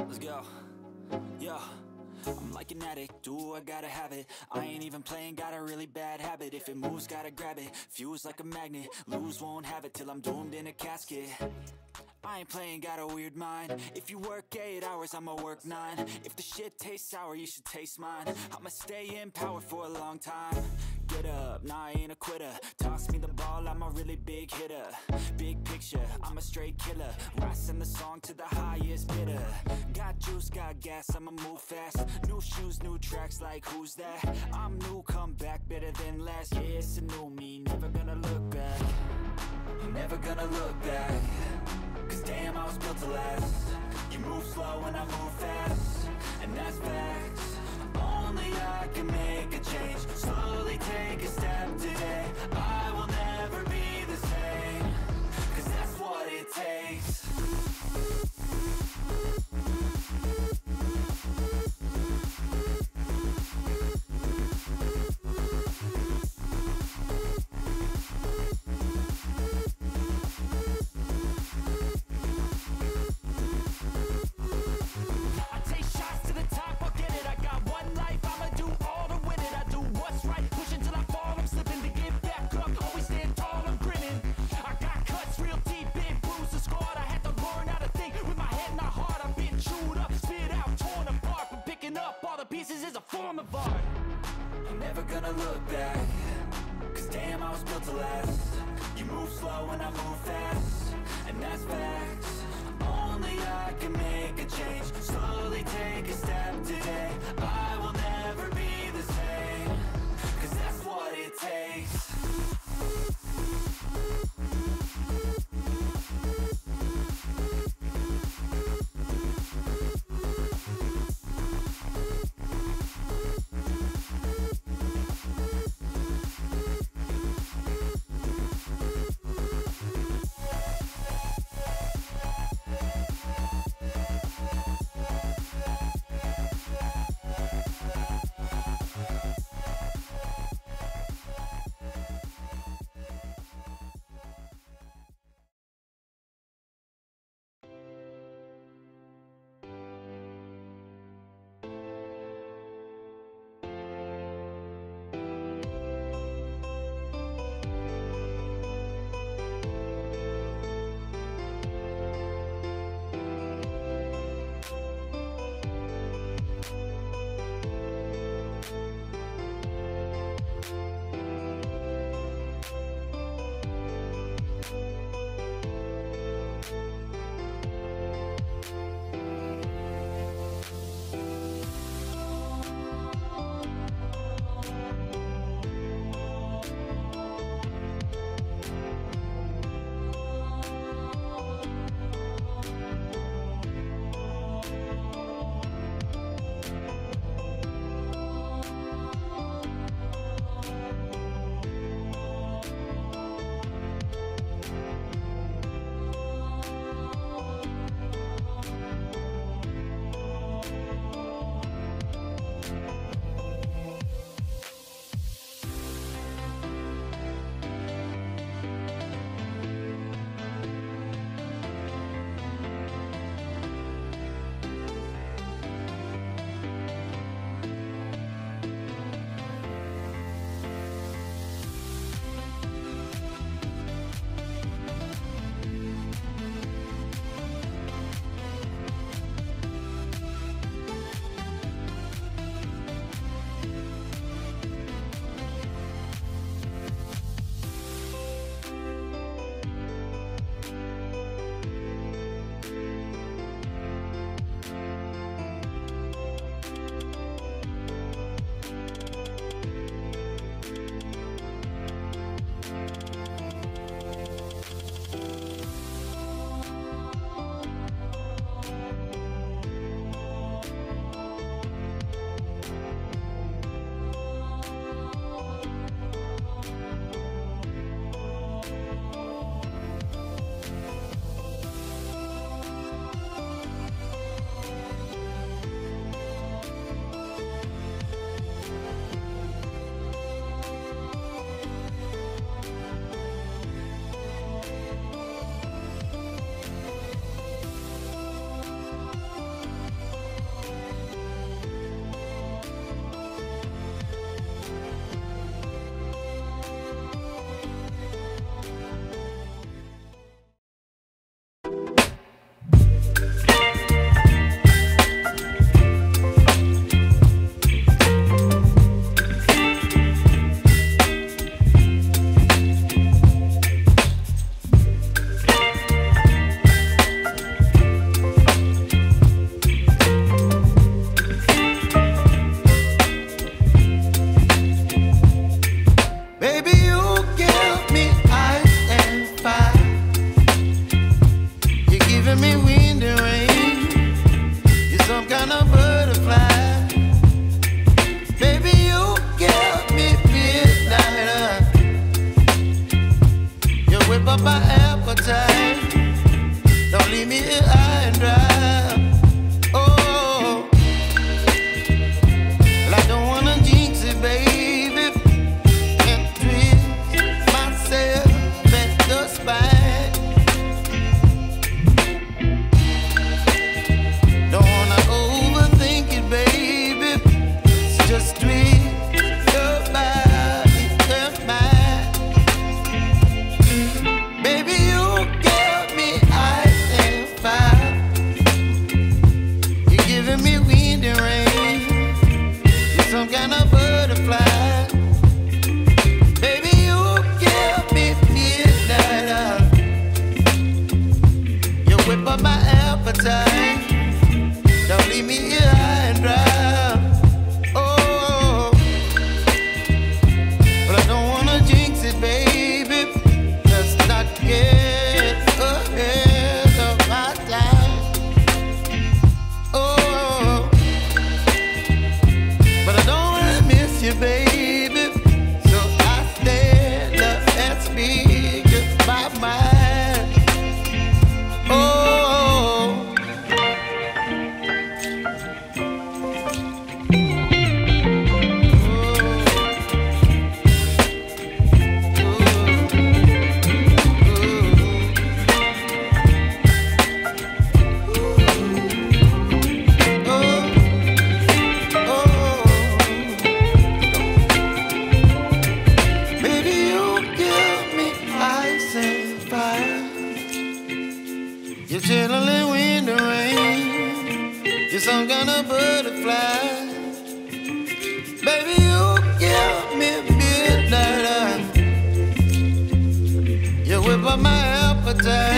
Let's go. Yo, I'm like an addict, do I gotta have it. I ain't even playing, got a really bad habit. If it moves, gotta grab it, fuse like a magnet. Lose, won't have it till I'm doomed in a casket. I ain't playing, got a weird mind. If you work 8 hours, I'ma work 9. If the shit tastes sour, you should taste mine. I'ma stay in power for a long time. Get up, nah, I ain't a quitter. Toss me the ball, I'm a really big hitter. Big picture, I'm a straight killer. Rising the song to the highest bidder. Got juice, got gas, I'ma move fast. New shoes, new tracks, like who's that? I'm new, come back, better than last. Yeah, it's a new me, never gonna look back. I'm never gonna look back. Cause damn, I was built to last. You move slow and I move fast, and that's facts. Only I can make a change. Slowly take a step today. I will never be the same. Cause that's what it takes. whip up my appetite. Don't leave me here high and dry. Oh, well, I don't wanna jinx it, baby, and twist myself at the spine. Don't wanna overthink it, baby. It's just twist your body and mine. Baby, you give me ice and fire. You're giving me wind and rain. You're some kind of butterfly. Baby, you give me midnight. You whip up my appetite. Don't leave me here high and dry. Oh, but I don't wanna jinx it, baby. Let's not get ahead of my time. Oh, but I don't wanna miss you, baby. So I stand up and speak my mind. Oh. Baby, you give me ice and fire. You're chilling wind and rain. You're some kind of butterfly. Baby, you give me midnight. You whip up my appetite.